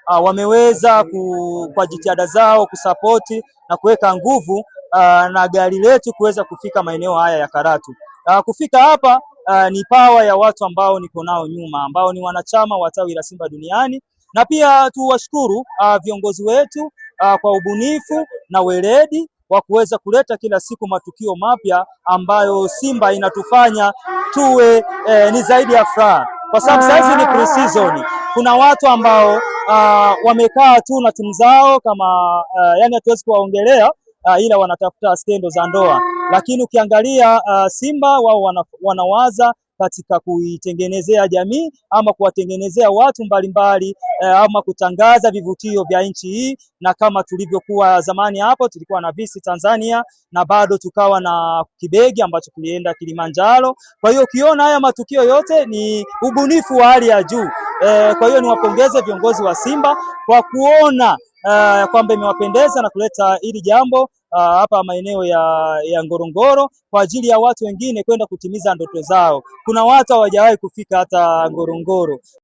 wameweza kwa jitihada zao kusapoti na kuweka nguvu na gari letu kuweza kufika maeneo haya ya Karatu. Kufika hapa ni power ya watu ambao niko nao nyuma, ambao ni wanachama wa tawi la Simba duniani, na pia tuwashukuru viongozi wetu kwa ubunifu na weledi wa kuweza kuleta kila siku matukio mapya ambayo Simba inatufanya tuwe ni zaidi ya furaha, kwa sababu sasa ni pre-season. Kuna watu ambao wamekaa tu na timu zao kama yani hatuwezi kuwaongelea ila wanatafuta skendo za ndoa, lakini ukiangalia Simba wao wanawaza katika kuitengenezea jamii ama kuwatengenezea watu mbalimbali ama kutangaza vivutio vya nchi hii, na kama tulivyokuwa zamani hapo tulikuwa na Visi Tanzania na bado tukawa na Kibegi ambacho kilienda Kilimanjaro. Kwa hiyo ukiona haya matukio yote ni ubunifu wa hali ya juu. Kwa hiyo niwapongeze viongozi wa Simba kwa kuona kwamba imewapendeza na kuleta hili jambo hapa maeneo ya Ngorongoro kwa ajili ya watu wengine kwenda kutimiza ndoto zao. Kuna watu hawajawahi kufika hata Ngorongoro.